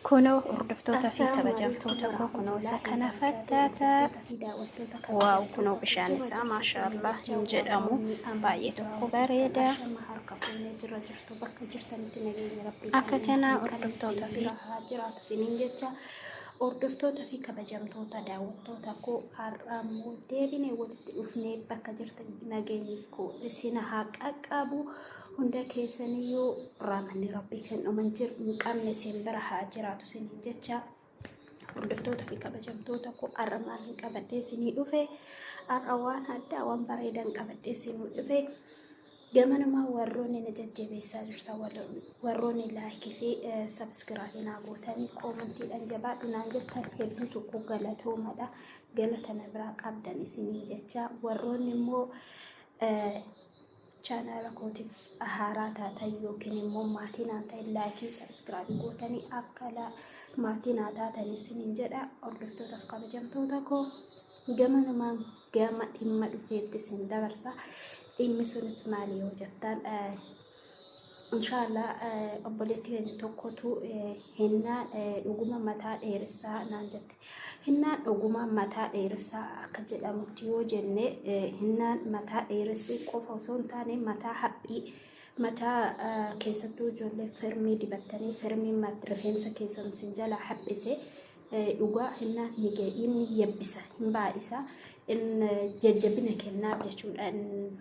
كنو هردفتوتا في كبجمتوتا كنو سكنا فتاتا واو كنو بشانسا ما شاء الله نجد أمو بايتو كبريدا أكا كنا هردفتوتا في hordoftoota fi kabajamtoota daawwattoota koo har'ammoo deebinee walitti dhufnee bakka jirtan nageenyi koo isin haa qaqqabu hunda keessaniyyuu raamanni rabbii kan dhuman jiru hin qabne isin bira haa jiraatu isiniin jecha hordoftoota fi kabajamtoota koo har'a maal qabadhee isinii dhufe har'a waan addaa waan bareedan qabadhee isinii dhufe Gamanuma warroonni na jajjabeessaa jirta warroonni laayikii fi sabskiraaybii naa gootanii koomantiidhaan jabaadhu naan jettan hedduu tokko galatoomadha. Galata na biraa qabdan isiniin jecha warroonni immoo chaanaala kootiif haaraa taatan yookiin immoo maatii naa ta'e laayikii sabskiraaybii gootanii akka maatii naa taatan isiniin jedha. Hordoftootaaf kabajamtoota koo gamanumaan gama dhimma dhufeetti isin dabarsa. Imisunis maali yoo jettan inshallah obboleettii keenya tokkotu hinnaan dhuguma mataa dheeressaa naan jette. Hinnaan dhuguma mataa dheeressaa akka jedhamutti yoo jenne hinnaan mataa dheeressuu qofa osoo hin taane mataa haphii mataa keessattuu ijoollee firmii dibattanii firmiin rifeensa keessan sin jala haphisee dhugaa hinnaan inni yabbisa hin baay'isa. In jajjabina kennaaf jechuudha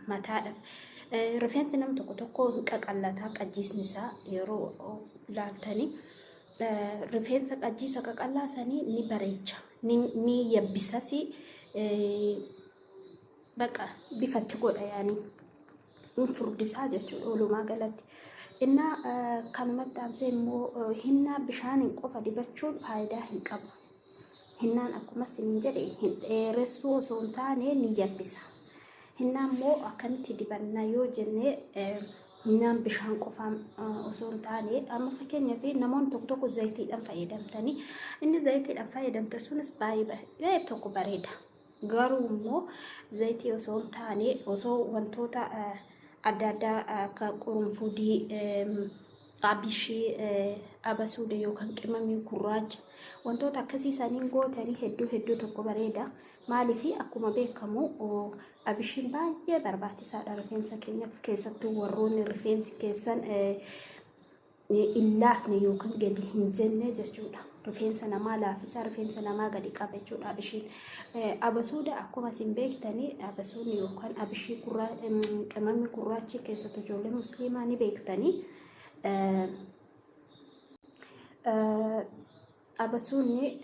mataadha. Rifeensi nam tokko hin qaqallataa qajjiisni isaa yeroo laaltanii rifeensa qajjiisa qaqallaasanii ni bareecha ni yabbisas baqa bifatti godha yaani furdisaa jechuudha walumaa galatti. Inna kanumatti aansee immoo hinnaa bishaaniin qofa dibachuun faayidaa hin qabu. Hinnaan akkuma sinin jedhe hin dheeressuu osoo hin taane ni yabbisa. Hinnaan immoo akkamitti dibanna yoo jenne hinnaan bishaan qofaan osoo hin taane amma fakkeenyaaf namoonni tokko tokko zayitiidhaan fayyadamtanii inni zayitiidhaan fayyadamte sunis baay'ee tokko bareeda. Garuu immoo zayitii osoo hin taane osoo wantoota adda addaa akka qurunfudii abishii abasuuda yookaan qimamii gurraacha wantoota akkasii saniin gootanii hedduu tokko bareeda. Maaliif akkuma beekamu abishiin baay'ee barbaachisaadha rifeensa keenyaaf keessattuu warroonni rifeensi keessan illaafne yookaan gadi hin jenne jechuudha. Rifeensa namaa laafisa rifeensa namaa gadi qaba jechuudha abishiin. Abasuuda akkuma isin beektanii abasuudni yookaan abishii qimamii gurraachi keessattuu ijoollee musliimaa ni beektanii. Abasuudni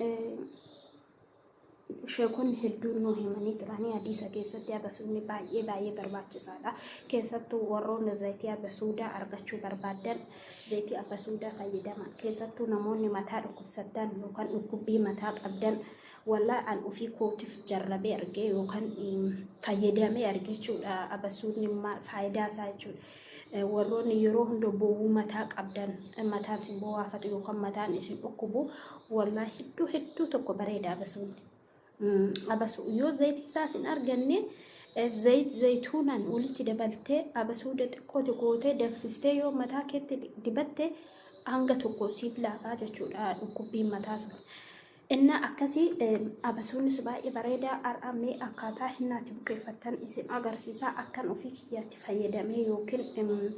sheekonni hedduun nuu himanii turanii hadiisa keessatti abasuudni baay'ee barbaachisaadha. Keessattuu warroonni zayitii abasuudaa argachuu barbaadan zayitii abasuudaa fayyadaman. Keessattuu namoonni mataa dhukkubsatan yookaan dhukkubbii mataa qabdan wallaahi an ofii kootiif jarrabee argee yookaan fayyadamee argee jechuudha. Abasuudni faayidaa isaa jechuudha. Warroonni yeroo hunda bowwuu mataa qabdan mataan isin bowwaafatu yookaan mataan isin dhukkubu wallaahi hedduu tokko bareeda abasuudni. Yoo zayitii isaa isin arganne zayituunaan walitti dabaltee abasuuda xiqqoo gootee danfistee yoo mataa keetti dibatte hanga tokko siif laafaa jechuudha dhukkubbiin mataa sun. Inna akkasii abasuudnis baay'ee bareeda. Har'amee akkaataa hinnaatti buqqeeffatan isin agarsiisaa akkan ofii kiyyaatti fayyadamee yookiin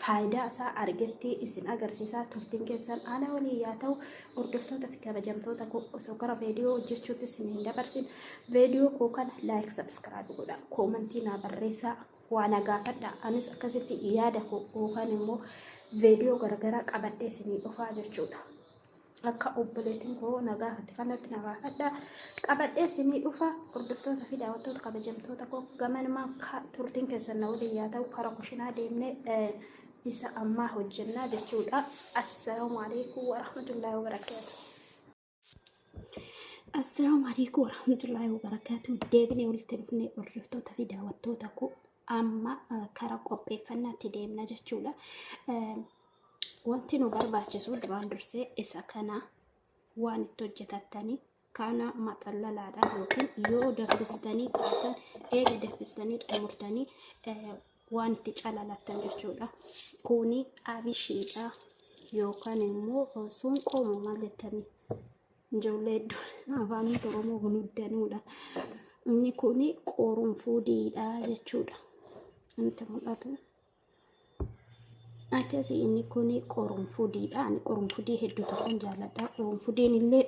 faayidaa isaa argattee isin agarsiisaa turtiin keessan ana walii yaa ta'u hordoftoota fi kabajamtoota koo osoo gara viidiyoo hojjechuutti isin hin dabarsin viidiyoo koo kana laayik sabskiraayib godha koomantii naa barreessaa waan gaafadha anis akkasitti yaada koo yookaan immoo viidiyoo garagaraa qabadhee isinii dhufaa jechuudha. Akka obboleettiin koo nagaafatti kanatti nagaafadha qabadhee isinii dhufa. Hordoftoota fi daawwattoota kabajamtoota koo gamanumaan turtiin keessan na waliin yaa ta'u karaa kushinaa deemnee isa ammaa hojjennaa jechuudha. Assalaamu alaikum warahmatullahi wabarakatuh. Assalaamu alaikum warahmatullahi wabarakatuh. Deebinee walitti dhufnee hordoftoota fi daawwattoota koo amma karaa qopheeffannaatti deemna jechuudha. Wanti nu barbaachisu duraan dursee isa kana waan itti hojjetattanii kana maxallalaadhaan yookiin yoo daffistanii qaatan eega daffistanii xumurtanii waan itti calalattan jechuudha. Kuni abishiidha. yookaan immoo sunqoo maal jettanii ijoollee afaan Oromoo hunuddanuudha. Inni kuni qorunfudiidha jechuudha. Inni mul'atu akkasii inni kuni qorunfudiidha. Ani qorunfudii hedduutu kan jaalladha. Qorunfudiin illee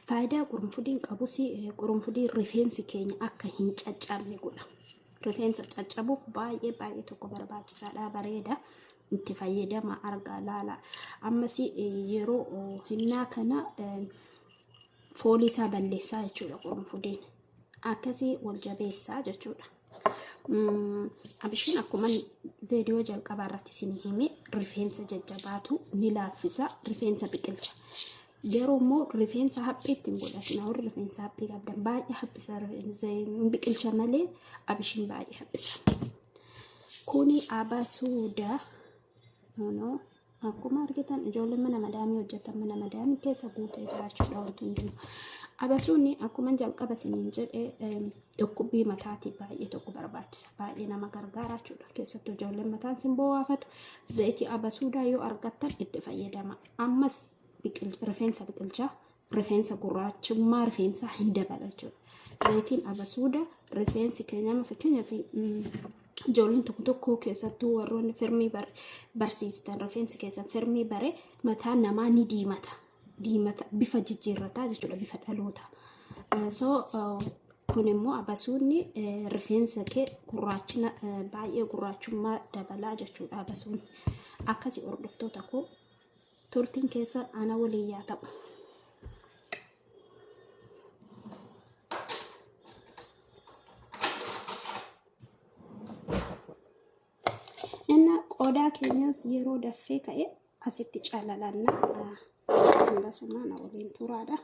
faayidaa qorunfudiin qabus qorunfudiin rifeensi keenya akka hin caccabne godha. Rifeensa caccabuuf baay'ee tokko barbaachisaadha. Bareeda. Itti fayyadama argaa laala. Ammas yeroo hinnaa kana foolii isaa balleessaa jechuudha qorunfudiin. Akkasii wal jabeessaa jechuudha. Abishiin akkuma viidiyoo jalqabaa irratti isin hime rifeensa jajjabaatu ni laaffisa, rifeensa biqilcha. Garuu immoo rifeensa haphii ittiin godhatina. Warri rifeensa haphii qabdan baay'ee haphisa biqilcha malee abishiin baay'ee haphisa. Kuni abasuuda. No. Akkuma argitan ijoolleen mana madaamii hojjetan mana madaamii keessa guutee jiraachuudha wanti hundinuu. Abasuunni akkuma jalqaba isiniin jedhee dhukkubbii mataatii baay'ee tokko barbaachisa. Baay'ee nama gargaara jechuudha. Keessattuu ijoolleen mataan isin boo'aafatu zayitii abasuudaa yoo argattan itti fayyadama. Ammas rifeensa biqilchaa, rifeensa gurraachummaa rifeensaa hin dabala jechuudha. Zayitiin abasuudaa rifeensi keenya fakkeenyaaf ijoolleen tokko keessattuu warroonni firmii barsiistan rifeensi keessan firmii bare mataan namaa ni diimata bifa jijjiirrataa jechuudha, bifa dhaloota. Kun immoo abasuunni rifeensa kee gurraachina baay'ee gurraachummaa dabalaa jechuudha. Abasuunni akkasii hordoftoota koo turtiin keessa ana waliin yaa ta'u. Qodaa keenyas yeroo daffee ka'e asitti calalanna akkasumas na waliin turaadha.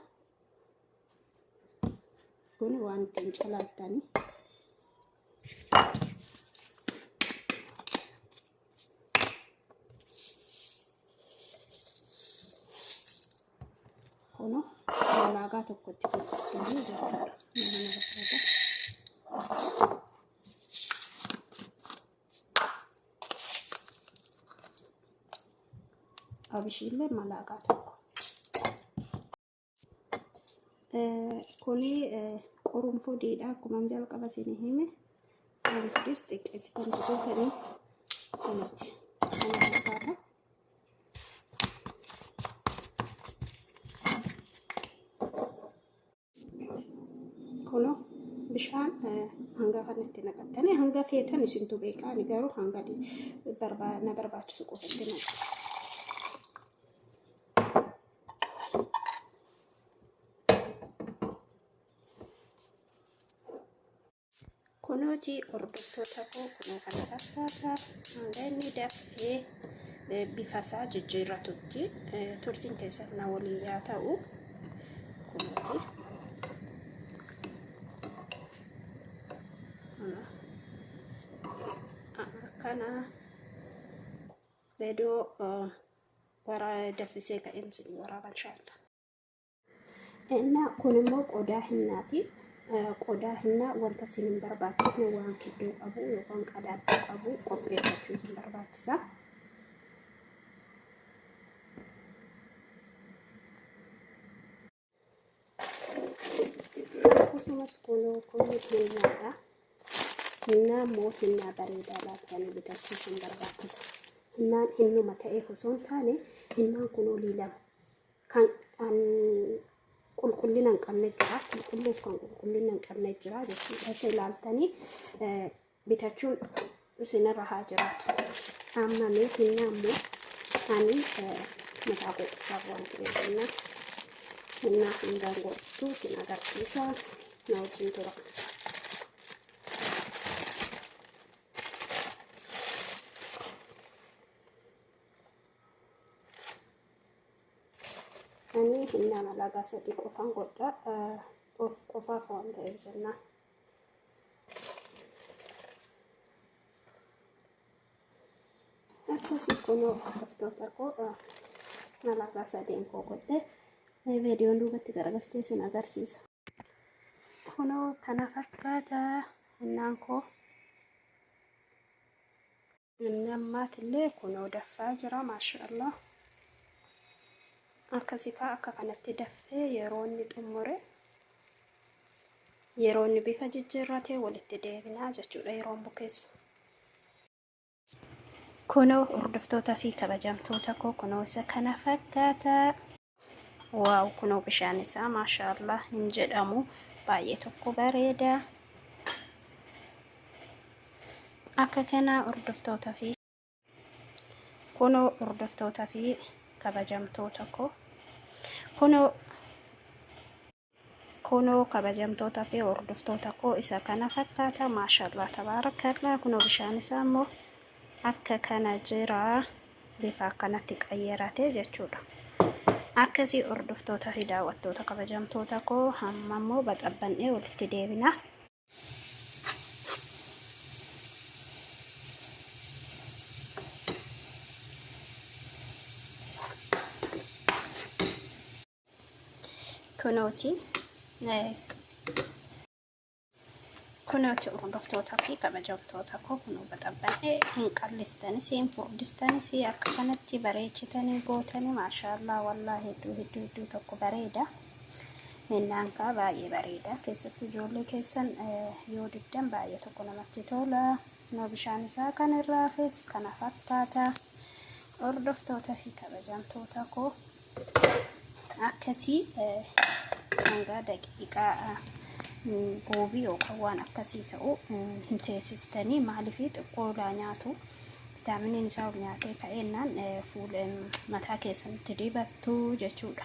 Kun waan ittiin calaltanii kun malaagaa tokkotti gurgurtanii jechuudha. Abishiillee malaagaa tokko. Kuni qorunfudiidha. Akkuma jalqaba isin hime qorunfudis xiqqeessitan gootanii kanatti kana fakkaata. Kuno bishaan hanga kanatti naqattanii hanga feetan isintu beekaa. Ani garuu hanga na barbaachisu qofatti naqata. Kunuuti hordoftoota koo kunoo kana fakkaata. Hanga inni dafee bifa isaa jijjiirratutti turtiin keessatti na waliin yaa ta'u. Kunuuti kana viidiyoo daffisee ka'insi waraaban shaalla. Kun immoo qodaa hinnaati. Qodaa hinnaa wanta isin barbaachifne waan kiddoo qabu yookaan qadaaddaa qabu qopheeffachuu isin barbaachisa. Akkasumas kun hinnaadha. Hinnaa immoo hinnaa bareedaa laattanii bitachuu isin barbaachisa. Hinnaan hinnuma ta'eef osoo hin taane hinnaan kun olii lama kan qulqullina hin qabne jira. Qulqulluuf kan qulqullina hin qabne jira jechuudha. Isa ilaaltanii bitachuun isinirra haa jiraatu. Amma mee hinnaa immoo ani mataa godhuudhaaf waan ta'eef hinnaa hindaan godhatu isin agarsiisa. Na wajjin tura. Ani hinnaa malaagaa sadii qofaan godha. Qofaaf waan ta'eef jenna. Akkasii kunoo hordoftoota koo malaagaa sadeen koo godhe viidiyoon duubatti garagalchee isin agarsiisa. Kunoo kana fakkaata hinnaan koo. Inni ammaatillee kunoo daffaa jira maashaallah. akkasikaa akka kanatti daffee yeroonni xumure yeroonni bifa jijjiirratee walitti deebinaa jechuudha yeroon bukeessu. Kunoo hordoftoota fi kabajamtoota koo kunoo isa kana fakkaata. Waaw kunoo bishaan isaa maashaallah hin jedhamu baay'ee tokko bareeda. Akka kana hordoftoota fi kunoo hordoftoota fi kabajamtoota koo kunoo kabajamtoota fi hordoftoota koo isa kana fakkaata maashaallah tabaarakallah. Kunoo bishaan isaa immoo akka kana jira bifa akkanatti qayyarate jechuudha. Akkasii hordoftoota fi daawwattoota kabajamtoota koo hamma immoo baxabbanee walitti deebina. Kunooti hordoftoota fi kabajamtoota koo kunoo baxabbanee hin qallistanis hin furdistanis akka kanatti bareechitanii gootanii maashaallah wallahi hedduu tokko bareeda. Minnaankaa baay'ee bareeda keessatti ijoollee keessan yoo diddan baay'ee tokko namatti tola. Kunoo bishaan isaa kan irraa fees kana fakkaata. Hordoftoota fi kabajamtoota koo akkasii hanga daqiiqaa goobii yookaan waan akkasii ta'u hin teessistanii maaliif xiqqoodhaa nyaatu viitaaminiin isaa ol nyaatee ka'ennaan fuula mataa keessanitti dibattu jechuudha.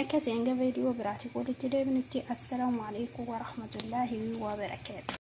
Akkasii hanga viidiyoo biraatii walitti deebinutti assalaamu alaykum wa rahmatullahi wa barakaatuh.